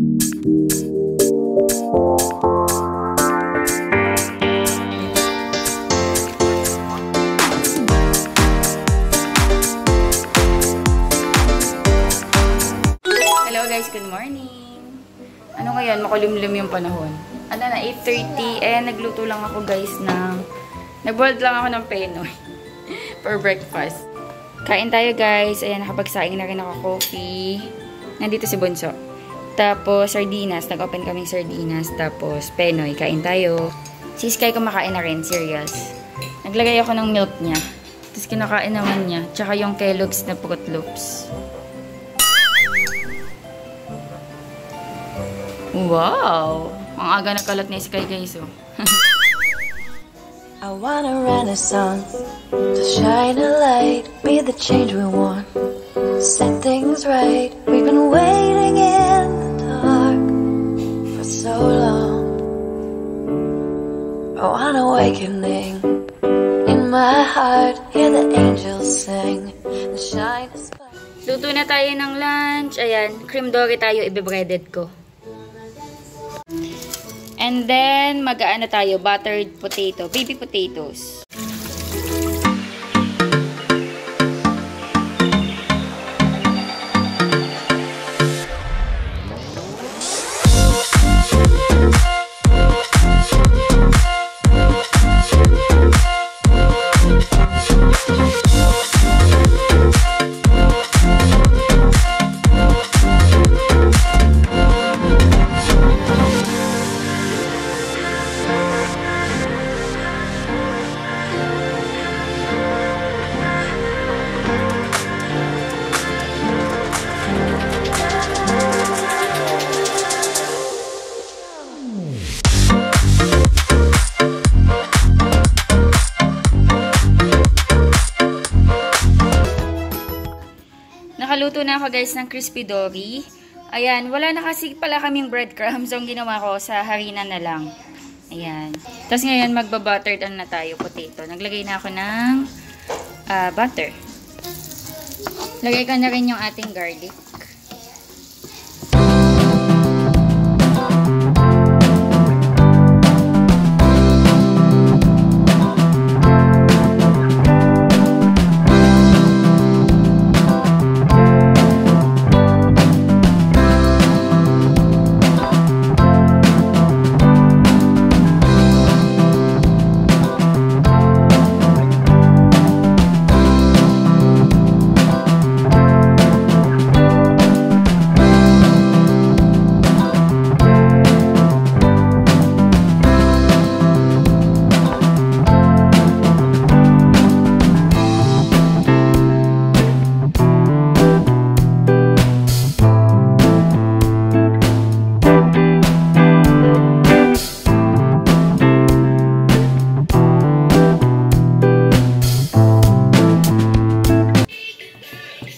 Hello guys, good morning. Ano ngayon, makulimlim yung panahon. Ano na, 8:30. Nagluto lang ako guys ng... Nag-boiled lang ako ng penoy for breakfast. Kain tayo guys. Ayan, nakapagsaing na rin ako coffee. Nandito si Bunso. Tapos, sardinas. Nag-open kaming sardinas. Tapos, penoy. Kain tayo. Si Sky kumakain na rin. Serious. Naglagay ako ng milk niya. Tapos, kinakain naman niya. Tsaka yung Kellogg's na Fruit Loops. Wow! Ang aga na kalat ni Sky guys, oh. I want a renaissance to shine a light, be the change we want, set things right. We've been waiting in the dark for so long. I want awakening in my heart, hear the angels sing and shine a spark. Luto na tayo ng lunch. Ayan, cream dory tayo, ibe-breaded ko. And then, mag-aano tayo, buttered potato, baby potatoes. Nakaluto na ako guys ng crispy dory. Ayan, wala na kasi pala kaming breadcrumbs. So, ang ginawa ko sa harina na lang. Ayan. Tapos ngayon, magba-buttered na tayo, potato. Naglagay na ako ng butter. Lagay ko na rin yung ating garlic.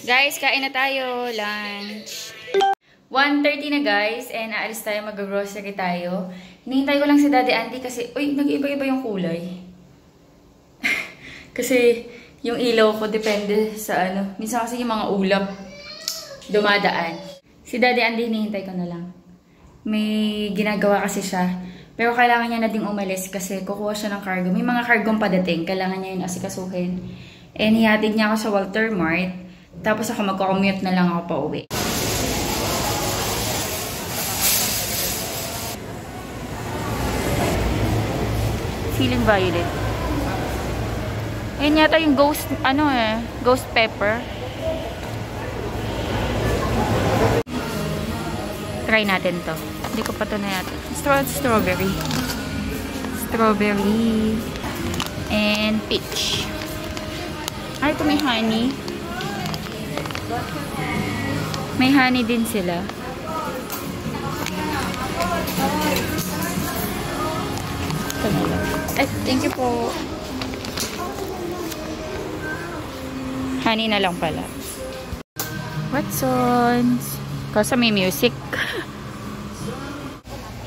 Guys, kain na tayo. Lunch. 1:30 na guys. And aalis tayo. Mag-grocery tayo. Hinihintay ko lang si Daddy Andy kasi, uy, nag-iba-iba yung kulay. Kasi, yung ilaw ko depende sa ano. Minsan kasi yung mga ulap dumadaan. Si Daddy Andy, hinihintay ko na lang. May ginagawa kasi siya. Pero kailangan niya na ding umalis kasi kukuha siya ng cargo. May mga cargong padating. Kailangan niya yun asikasuhin. And hihatid niya ako sa Walter Mart. Tapos ako magko-commute na lang ako pa uwi. Feeling violet. Ayun yata yung ghost, ghost pepper. Try natin to. Hindi ko pa to na yata. Strawberry. Strawberry. And peach. Ay, ito may honey. May honey din sila. Ay, thank you po. Honey na lang pala. Watsons. Kasi may music.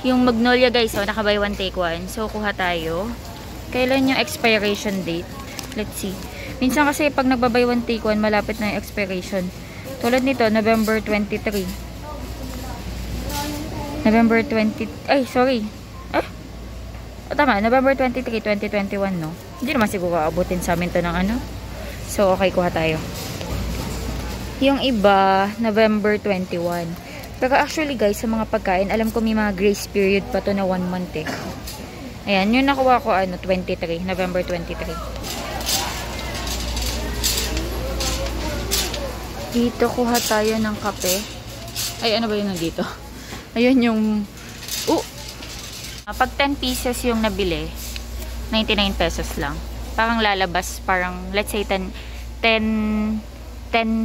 Yung Magnolia guys, naka buy one take one. So, kuha tayo. Kailan yung expiration date? Let's see. Minsan kasi pag nagba-buy one take one, malapit na yung expiration. Tulad nito, November 23. November 20... Ay, sorry. Tama, November 23, 2021, no? Hindi naman siguro abutin sa amin to ng ano. So, okay, kuha tayo. Yung iba, November 21. Pero actually, guys, sa mga pagkain, alam ko may mga grace period pa to na 1 month eh. Ayan, yung nakuha ko, ano, 23. November 23. Dito, kuha tayo ng kape. Ay, ano ba yun nandito? Ayun yung... Pag 10 pieces yung nabili, 99 pesos lang. Parang lalabas, parang, let's say, 10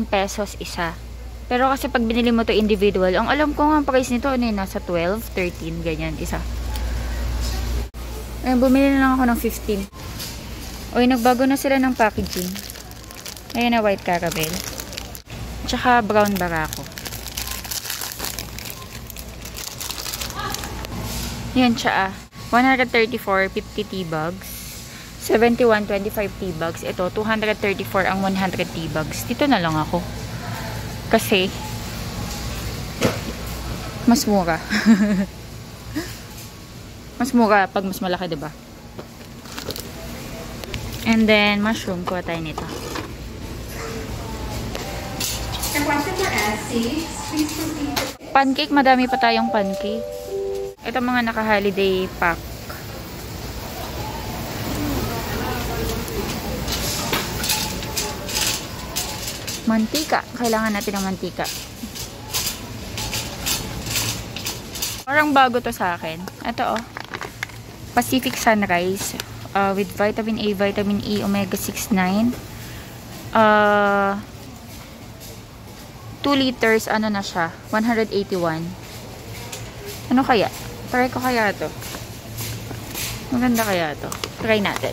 pesos isa. Pero kasi pag binili mo to individual, ang alam ko nga ang price nito, ano yun, nasa 12, 13, ganyan, isa. Ayun, bumili na lang ako ng 15. Uy, nagbago na sila ng packaging. Ayun na, white caramel. Tsaka brown barako. Yan siya 134, 50 tea bags. 71, 25 tea bags. Ito, 234 ang 100 tea bags. Dito na lang ako. Kasi, mas mura. Mas mura pag mas malaki, diba? And then, mushroom. Kuha tayo nito. Pancake, madami pa tayong pancake. Ito mga naka-holiday pack. Mantika. Kailangan natin ng mantika. Parang bago to sa akin. Ito Pacific Sunrise. With vitamin A, vitamin E, omega-6, 9. 2 liters, ano na siya? 181. Ano kaya? Try ko kaya to. Maganda kaya to. Try natin.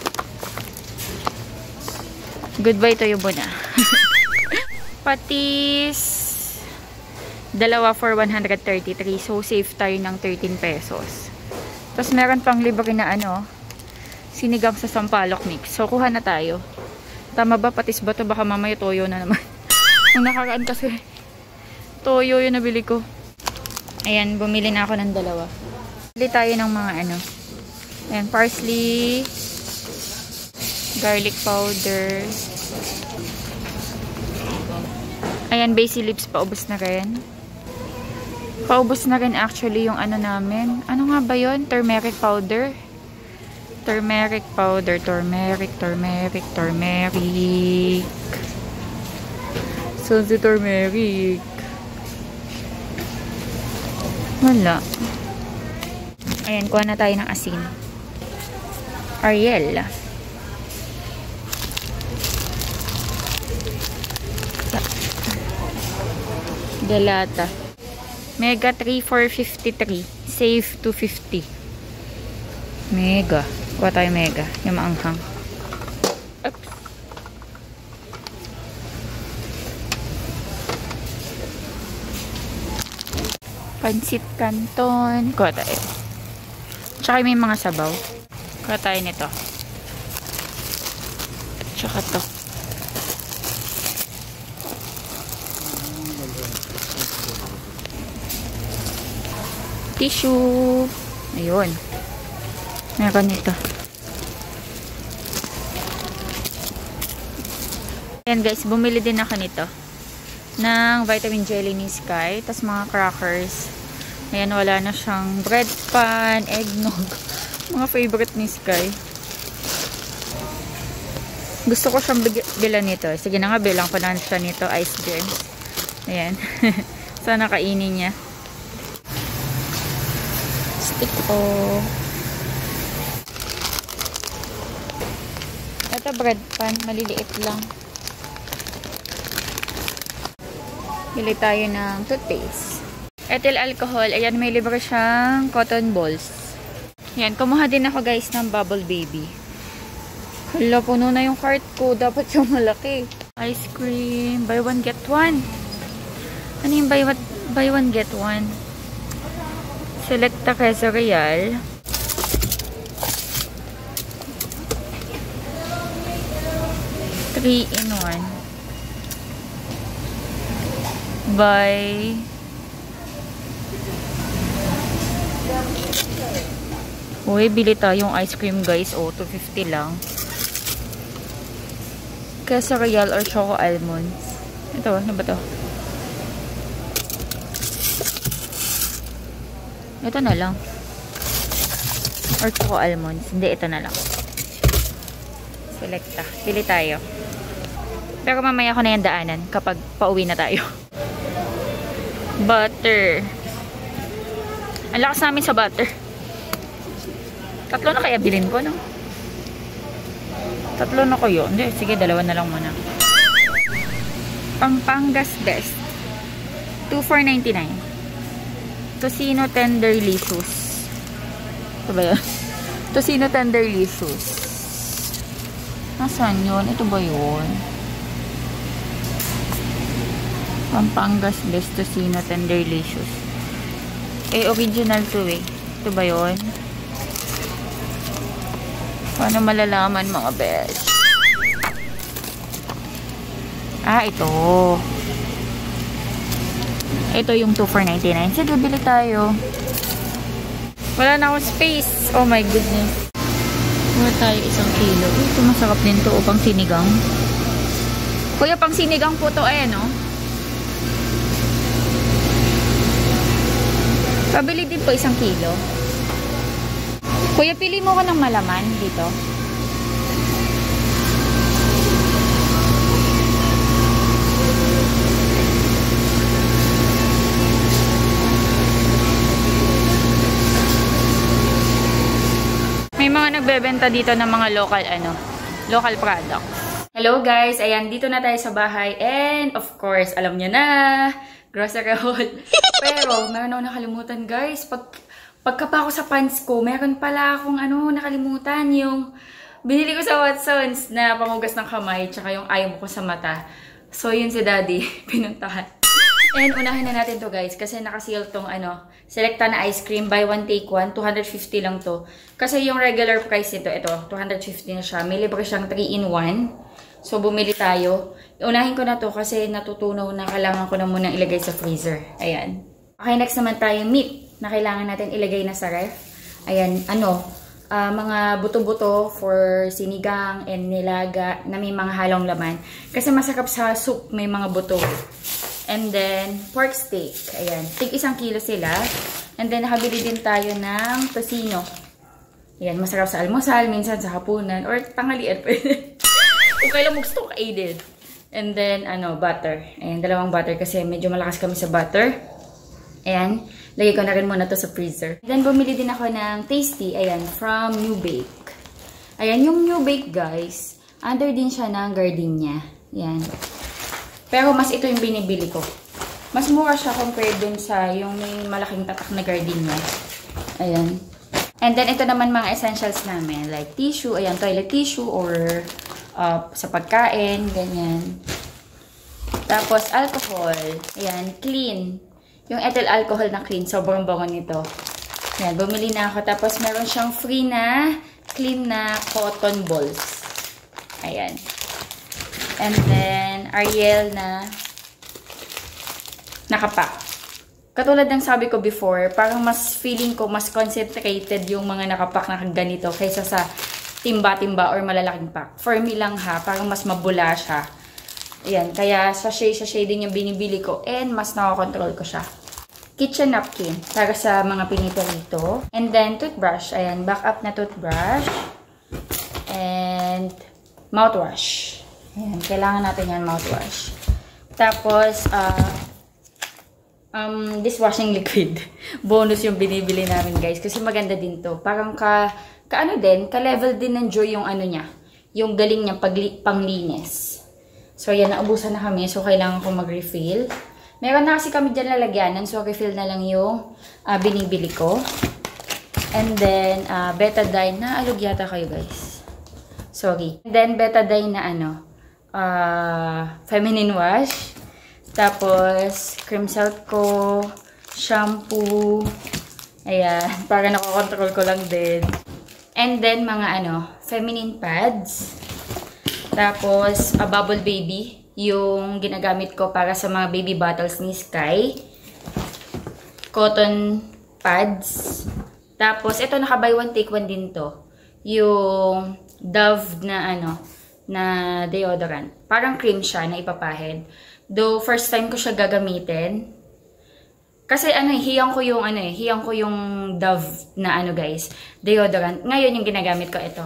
Goodbye to yung muna. Patis. Dalawa for 133. So, save tayo ng 13 pesos. Tapos, meron pang libre na ano, sinigang sa sampalok mix. So, kuha na tayo. Tama ba? Patis ba to? Baka mamaya toyo na naman. Ang nakaraan kasi, toyo yung nabili ko. Ayan, bumili na ako ng dalawa. Bili tayo ng mga ano. Ayan, parsley, garlic powder. Ayan, basil leaves, paubos na rin. Paubos na rin actually yung ano namin. Ano nga ba yun? Turmeric powder. Turmeric powder. Turmeric. So, si turmeric. Wala. Ayan, kuha na tayo ng asin. Ariel. Delata. Mega 3 for 53. Save 250. Mega. Kuha tayo mega. Yung maanghang. Oops. Pansit Canton. Kuha tayo. Tsaka may mga sabaw. Kuha tayo nito. Tsaka to. Tissue. Ayun. Meron nito. Ayan guys, bumili din ako nito. Ng vitamin jelly ni Sky. Tapos mga crackers. Ayan, wala na siyang bread pan, eggnog. Mga favorite ni Sky. Gusto ko siyang bilan nito. Sige na nga, bilang ko na siya nito. Ice gems. Ayan. Sana kainin niya. Stick ko. Ito bread pan. Maliliit lang. Bili tayo ng toothpaste. Ethyl alcohol. Ayan, may libre siyang cotton balls. Ayan, kumuha din ako guys ng Bubble Baby. Hala, puno na yung cart ko. Dapat yung malaki. Ice cream. Buy one, get one. Ano yung buy one, get one? Selecta Queso Real. Three in one. Buy Uy, bili tayong ice cream guys. O, 250 lang. Queso Real or Choco Almonds. Ito, ano ba to? Ito na lang. Or Choco Almonds. Hindi, ito na lang. Selecta. Pili tayo. Pero mamaya ko na yung daanan kapag pauwi na tayo. Butter. Ang lakas namin sa butter. 3 na kaya bilhin ko, no? 3 na kayo. Hindi, sige, 2 na lang muna. Pampangas Best. 2,499. Tocino Tenderlicious. Ito ba yun? Tocino Tenderlicious. Nasaan yun? Ito ba yun? Pampangas Best Tocino Tenderlicious. Eh, original to eh. Ito ba yun? Paano malalaman mga best? Ah, ito. Ito yung 2,499. Sige, bili tayo. Wala na akong space. Oh my goodness. Wala tayo 1 kilo. Ito masarap din to. O, pang sinigang. Kuya, pang sinigang po to. Ayan, no? Pabili din po 1 kilo. Kuya, pili mo ko ng malaman dito. May mga nagbebenta dito ng mga local products. Hello guys, ayan, dito na tayo sa bahay. And of course, alam nyo na, grocery haul. Pero, meron ako nakalimutan guys. Pagkapa ko sa pants ko, meron pala akong nakalimutan. Yung binili ko sa Watsons na panghugas ng kamay, tsaka yung ayaw ko sa mata. So, yun si Daddy, pinuntahan. And unahin na natin to guys, kasi naka-sale tong Selecta na ice cream, buy one take one, 250 lang to. Kasi yung regular price ito, 250 na siya. May libre siyang 3-in-1. So, bumili tayo. Unahin ko na to kasi natutunaw na kailangan ko na munang ilagay sa freezer. Ayan. Okay, next naman tayo meat na kailangan natin ilagay na sa ref. Ayan, mga buto-buto for sinigang and nilaga na may mga halong laman. Kasi masarap sa soup, may mga buto. And then, pork steak. Ayan, tig 1 kilo sila. And then, nakabili din tayo ng tocino. Ayan, masarap sa almusal, minsan sa hapunan, or tanghalian pwede. Kung kailan mo gusto kainin. And then, butter. Ayan, 2 butter kasi medyo malakas kami sa butter. Ayan, lagay ko na rin muna to sa freezer. Then, bumili din ako ng Tasty, ayan, from New Bake. Ayan, yung New Bake, guys, under din siya ng Gardenia. Ayan. Pero, mas ito yung binibili ko. Mas mura siya compared dun sa yung may malaking tatak na Gardenia. Ayan. And then, ito naman mga essentials namin. Like tissue, ayan, toilet tissue or sa pagkain, ganyan. Tapos, alcohol. Ayan, clean. Yung ethyl alcohol na clean, sobrang bango nito. Yan, bumili na ako. Tapos, meron siyang free na clean na cotton balls. Ayan. And then, Ariel na nakapack. Katulad ng sabi ko before, parang mas feeling ko, mas concentrated yung mga nakapack na ganito kaysa sa timba-timba or malalaking pack. For me lang ha, parang mas mabula siya. Ayan, kaya sachet din yung binibili ko and mas nakakontrol ko siya. Kitchen napkin para sa mga pinito-rito. And then, toothbrush. Ayan, backup na toothbrush. And mouthwash. Ayan, kailangan natin yan mouthwash. Tapos, dishwashing liquid. Bonus yung binibili namin, guys. Kasi maganda din to. Parang ka-level din ng Joy yung niya. Yung galing niya panglinis. So, yan, naubusan na kami. So, kailangan ko mag-refill. Meron na kasi kami dyan lalagyanan. So, refill na lang yung binibili ko. And then, betadine. Naalog yata kayo, guys. Sorry. And then, betadine na feminine wash. Tapos, cream salt ko. Shampoo. Ayan. Para nakokontrol ko lang din. And then, mga feminine pads. Tapos, Bubble Baby. Yung ginagamit ko para sa mga baby bottles ni Sky. Cotton pads. Tapos, ito naka buy one take one din to. Yung Dove na na deodorant. Parang cream siya na ipapahid. Though, first time ko siya gagamitin. Kasi hiyang ko yung Dove na guys, deodorant. Ngayon yung ginagamit ko ito.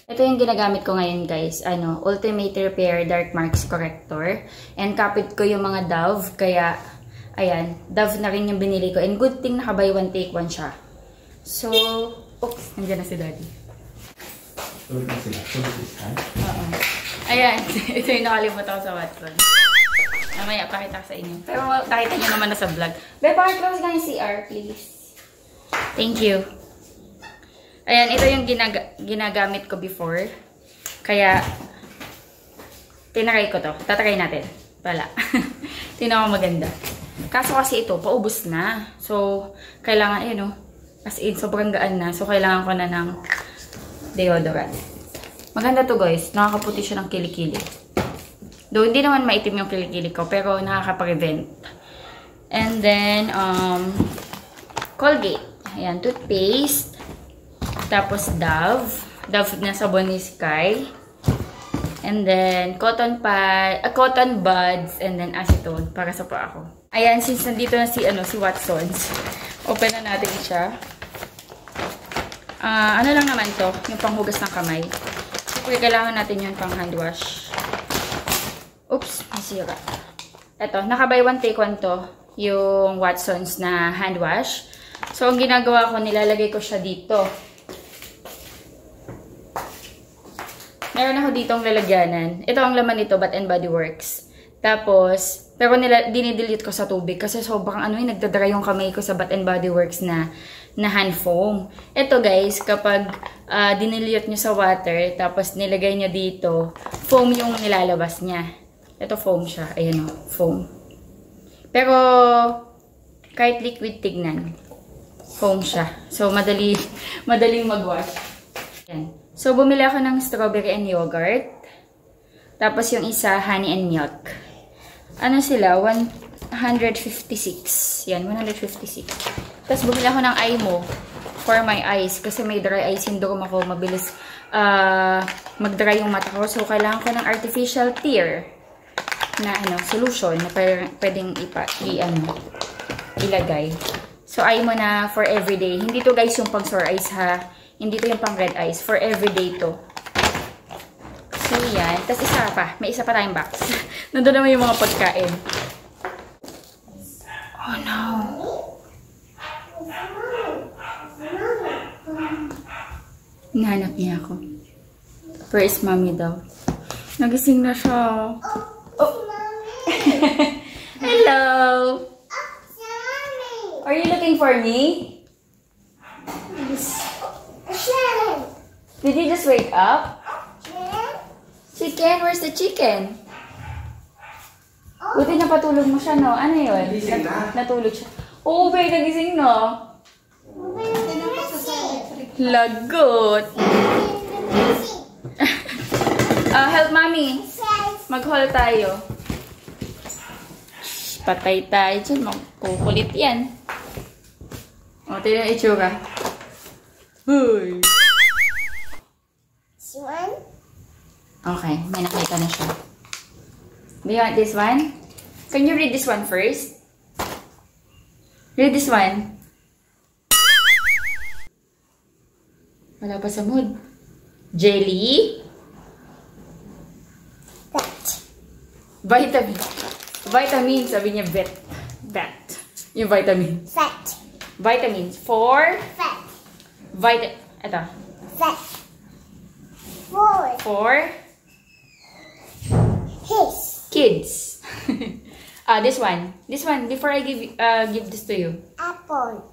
Ito yung ginagamit ko ngayon guys, Ultimate Repair Dark Marks Corrector. And kapit ko yung mga Dove, kaya, ayan, Dove na rin yung binili ko. And good thing naka buy one take one siya. So, oops, nandiyan na si Daddy. Tulog na sila. Tulog this time? Oo. Ayan, ito yung nakalimutan ko sa Watson. Mamaya, pakita ko sa inyo. Pero nakita nyo naman na sa vlog. Be, pakiclose nga yung CR, please. Thank you. Ayan, ito yung ginagamit ko before. Kaya, tinry ko to. Tatry natin. Wala. Tingnan ko maganda. Kaso kasi ito, paubos na. So, kailangan, as in, sobrang gaan na. So, kailangan ko na ng deodorant. Maganda to guys. Nakakaputi siya ng kilikili. Though, hindi naman maitim yung kilikili ko, pero nakaka-prevent. And then, Colgate. Ayan, toothpaste. Tapos, Dove. Dove na sabon ni Sky. And then, cotton buds. And then, acetone. Para sa paa ko. Ayan, since nandito na si Watsons. Open na natin siya. Ano lang naman to? Yung panghugas ng kamay. Siyempre, kailangan natin yun pang hand wash. Oops, masira. Ito, naka buy one take one to. Yung Watsons na hand wash. So, ang ginagawa ko, nilalagay ko siya dito. Meron ako ditong lalagyanan. Ito ang laman nito, Bath and Body Works. Tapos, pero dinidelete ko sa tubig kasi sobrang nagdadry yung kamay ko sa Bath and Body Works na hand foam. Ito guys, kapag dinilute nyo sa water, tapos nilagay nyo dito, foam yung nilalabas niya. Ito foam siya. Ayan o, foam. Pero, kahit liquid, tignan. Foam siya. So, madaling mag-wash. Ayan. So, bumili ako ng strawberry and yogurt. Tapos yung isa, honey and milk. Ano sila? 156. Yan, 156. Tapos bumili ako ng Imo for my eyes. Kasi may dry eye syndrome ako. Mabilis mag-dry yung mata ko. So, kailangan ko ng artificial tear na solution na pwedeng ilagay. So, Imo na for everyday. Hindi to guys yung pang sore eyes ha. Hindi to yung pang red eyes. For everyday to. So, yan. Tapos isa pa. May isa pa tayong box. Nandun naman yung mga pagkain. Oh, no. Hinahanap niya ako. Where is mommy daw? Nagising na siya. Oh. Hello. Are you looking for me? Did you just wake up? Chicken? Where's the chicken? Buti napatulog mo siya, no? Ano yun? Natulog siya. Oo, babe, nagising na. Lagot. Help mommy. Mag-haul tayo. Patay tayo dyan. Magkukulit yan. O, tignan yung itsura. Huy. This one? Okay, may nakita na siya. Do you want this one? Can you read this one first? Read this one. Wala pa sa mood. Jelly. That. Vitamin. Vitamin, sabi niya vet. Vet. Yung vitamin. Fat. Vitamins. For Fat. Ito. Fat. Four. For His. kids. This one. This one. Before I give this to you. Apple.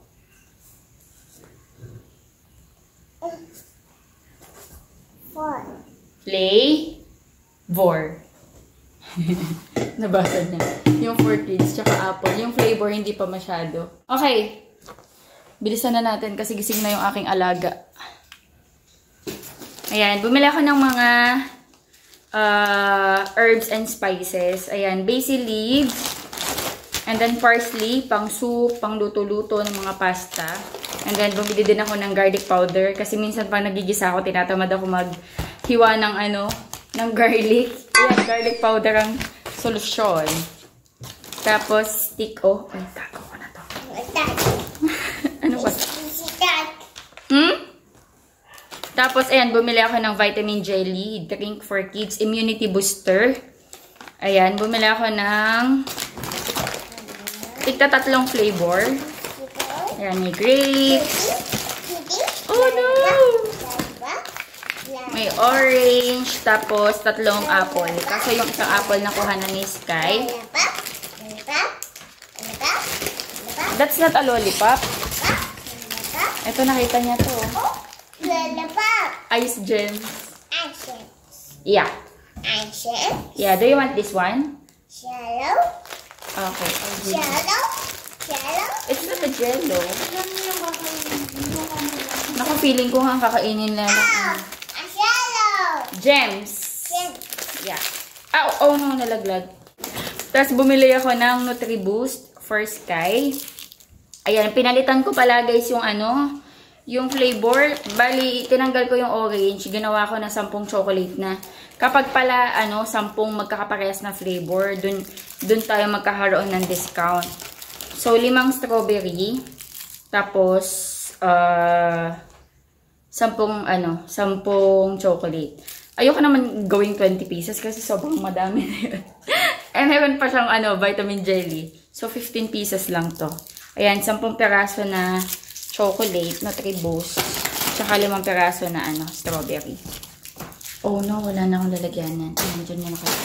Four. Flavor. Nabasa niya. Yung for kids, tsaka apple. Yung flavor, hindi pa masyado. Okay. Bilisan na natin kasi gising na yung aking alaga. Ayan. Bumili ako ng mga herbs and spices. Ayan. Basil leaves. And then parsley, pang soup, pang luto-luto ng mga pasta. And then bumili din ako ng garlic powder. Kasi minsan pag nagigisa ako, tinatamad ako maghiwa ng ng garlic. Ayan, garlic powder ang solusyon. Tapos stick, ay, tago ko na to. Ano ba? Tapos, ayan, bumili ako ng vitamin jelly, drink for kids, immunity booster. Ayan, bumili ako ng tigta-3 flavor. Ayan, may grapes. Oh no! May orange, tapos 3 apple. Kaso yung isang apple nakuha na ni Sky. That's not a lollipop. Ito, nakita niya to. Ice gems. Yeah. Yeah, do you want this one? Okay. It's not a jello. Naku, feeling ko nga kakainin na lang. Gems. Yeah. Oh no, nalaglag. Tapos bumili ako ng Nutriboost for Sky. Ayan, pinalitan ko pala guys yung yung flavor. Bali, tinanggal ko yung orange. Ginawa ko na 10 chocolate na. Kapag pala 10 magkakaparehas na flavor, dun tayo magkakaroon ng discount. So, 5 strawberry. Tapos, 10 chocolate. Ayoko naman gawing 20 pieces kasi sobrang madami na yun. And meron pa siyang vitamin jelly. So, 15 pieces lang to. Ayan, 10 peraso na chocolate, Nutriboost. Tsaka 5 peraso na strawberry. Oh no, wala na akong lalagyanan. Ayan, dyan muna kasi.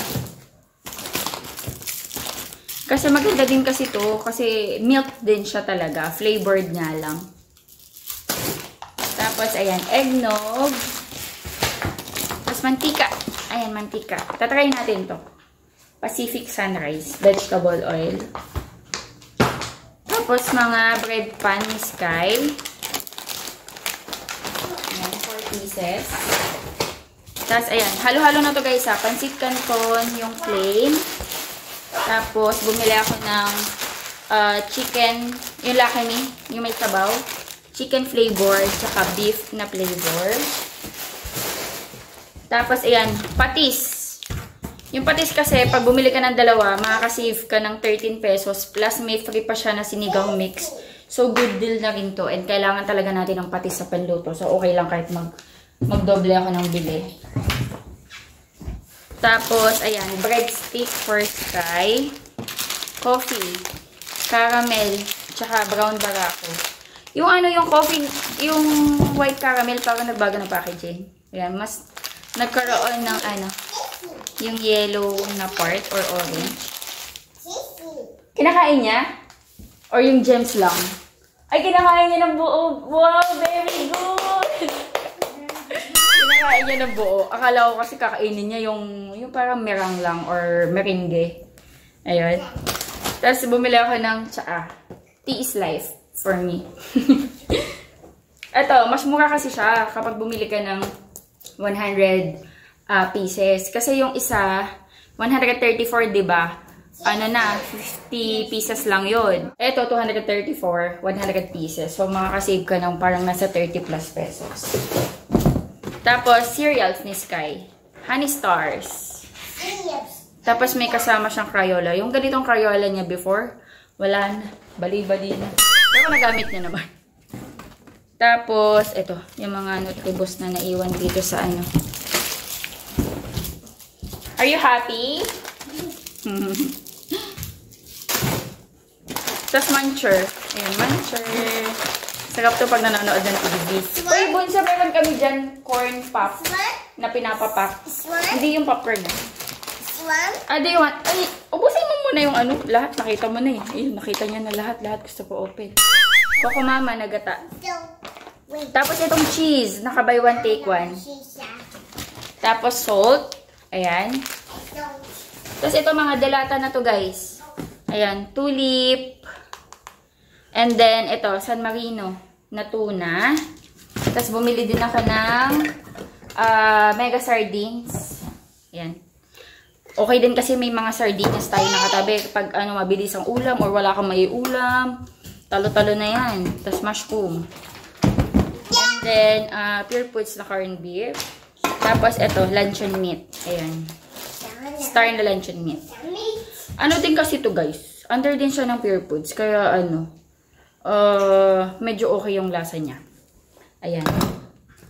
Kasi maganda din kasi to. Kasi milk din siya talaga. Flavored nga lang. Tapos, ayan, eggnog. Tapos, mantika. Ayan, mantika. Tatry natin to. Pacific Sunrise. Vegetable oil. Tapos, mga bread pan ni Sky. Ayan, 4 pieces. Tapos, ayan. Halo-halo na to guys ha. Pansit canton, yung plain. Tapos, bumili ako ng chicken, yung lakami, yung may sabaw. Chicken flavor, saka beef na flavor. Tapos, ayan, patis. Yung patis kasi, pag bumili ka ng 2, makakasave ka ng 13 pesos. Plus, may free pa siya na sinigang mix. So, good deal na rin to. And kailangan talaga natin ng patis sa panluto. So, okay lang kahit magdoble ako ng bili. Tapos, ayan, breadstick for Sky. Coffee. Caramel. Tsaka brown barako. Yung yung coffee, yung white caramel, parang nagbago ng packaging. Ayan, mas nagkaroon ng yung yellow na part or orange. Kinakain niya? Or yung gems lang? Ay, kinakain niya ng buo. Wow, very good! Kinakain niya ng buo. Akala ko kasi kakainin niya yung parang merang lang or meringue. Ayun. Tapos bumili ako ng tsaa. Tea is life for me. Ito, mas mura kasi siya kapag bumili ka ng 100 pieces. Kasi yung isa, 134, diba? 50 pieces lang yun. Ito, 234, 100 pieces. So, makakasave ka ng parang nasa 30 plus pesos. Tapos, cereals ni Sky. Honey Stars. Tapos, may kasama siyang Crayola. Yung ganitong Crayola niya before, wala na. Bali-bali na. Pero nagamit niya naman. Tapos, ito. Yung mga Nutriboost na naiwan dito sa Are you happy? Tapos muncher. Ayan, muncher. Sarap to pag nanonood ng TV. Uy, Bunsa, meron kami dyan corn pop na pinapapak. Hindi yung popcorn na. Do you want? Ay, ubusin mo muna yung lahat. Nakita mo na eh. Ayun, nakita niya na lahat. Lahat gusto ko open. Coco Mama, nagata. Tapos itong cheese. Naka buy one, take one. Tapos salt. Ayan. Tapos ito mga delata na to guys. Ayan, tulip. And then ito, San Marino na tuna. Tapos bumili din ako ng mega sardines. Ayan. Okay din kasi may mga sardinas tayo nakatabi. Pag ano, mabilis ang ulam or wala kang may ulam, talo-talo na yan. Tapos mushroom. And then, pure foods na corned beef. Tapos, ito, luncheon meat. Ayan. Star na luncheon meat. Ano din kasi to guys. Under din siya ng pure foods. Kaya, ano, medyo okay yung lasa niya. Ayan.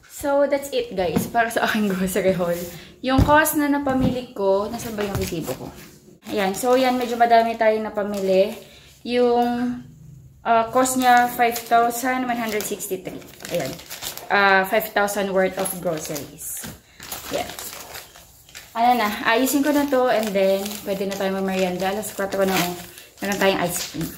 So, that's it guys. Para sa aking grocery haul. Yung cost na napamili ko, nasaan ba yung resibo ko? Ayan. So, yan. Medyo madami tayong napamili. Yung cost niya, 5,163. Ayan. 5,000 worth of groceries. Yes. Ano na. Ayusin ko na to and then, pwede na tayo mag-merienda. Alas 4 na o. Meron tayong ice cream.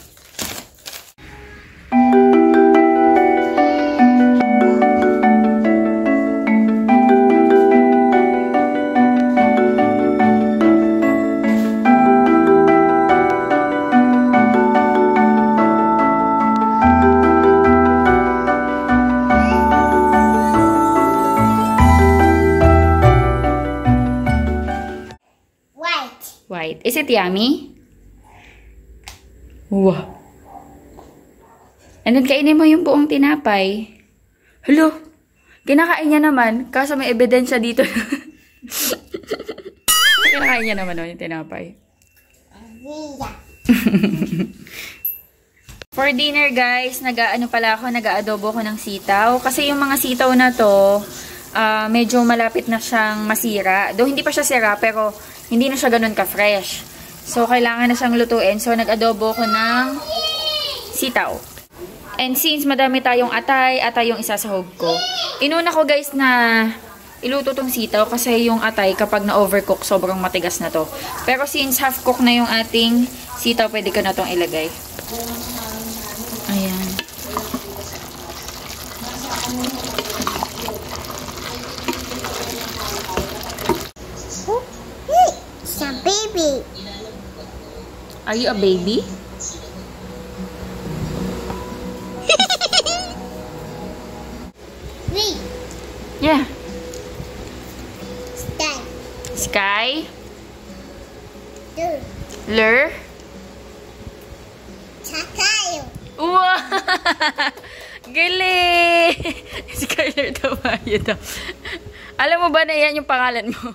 White. Is it yummy? Wow. And then, kainin mo yung buong tinapay. Hello? Kinakain niya naman. Kaso may ebidensya dito. Kinakain niya naman yung tinapay. For dinner, guys, nag-aadobo ko ng sitaw. Kasi yung mga sitaw na to, medyo malapit na siyang masira. Though hindi pa siya sira, pero hindi na siya ganun ka-fresh. So, kailangan na siyang lutuin. So, nag-adobo ko ng sitaw. And since madami tayong atay yung isasahog ko. Inuna ko guys na iluto tong sitaw kasi yung atay kapag na-overcook, sobrang matigas na to. Pero since half-cook na yung ating sitaw, pwede ko na tong ilagay. Ayan. Baby. Are you a baby? Three. Yeah. Sky. Sky. Two. Lur. Chakayo. Wow! Galing! Skyler Tamayo daw. Alam mo ba na yan yung pangalan mo?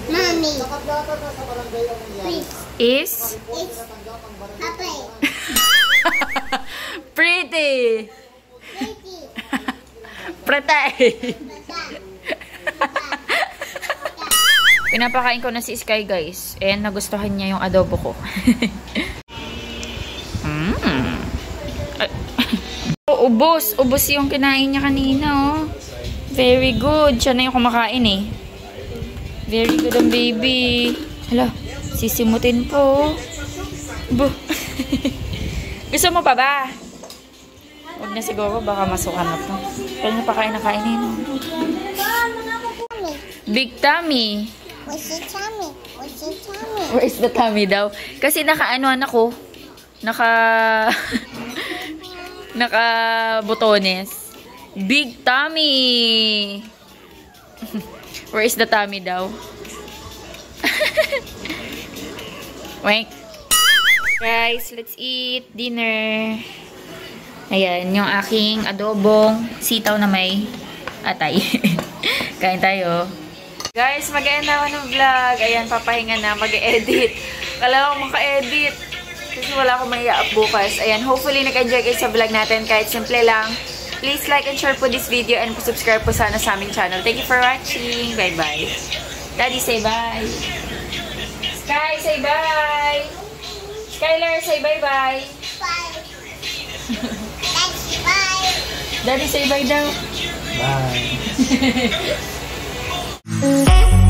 Mommy. Is? Papa. Pretty. Pretty. Pinapakain ko na si Sky guys. And nagustuhan niya yung adobo ko. Ubos. Ubos yung kinain niya kanina oh. Very good. Siya na yung kumakain eh. Very good ang baby. Hala, sisimutin po. Gusto mo pa ba? Huwag na siguro, baka masukan na po. Kaya niya pa kain na kainin. Big tummy. Where's the tummy? Where's the tummy? Where is the tummy daw? Kasi naka-anuan ako. Naka-botones. Big tummy. Where is the tummy daw? Wait. Guys, let's eat dinner. Ayan, yung aking adobong sitaw na may atay. Kain tayo. Guys, mag-end na ako ng vlog. Ayan, papahinga na. Mag-edit. Kala ko maka-edit. Kasi wala akong may-up bukas. Ayan, hopefully nag-enjoy kayo sa vlog natin. Kahit simple lang. Please like and share po this video and subscribe po sana sa aming channel. Thank you for watching. Bye-bye. Daddy, say bye. Sky, say bye. Skylar, say bye-bye. Bye. Bye. Daddy, say bye daw. Bye.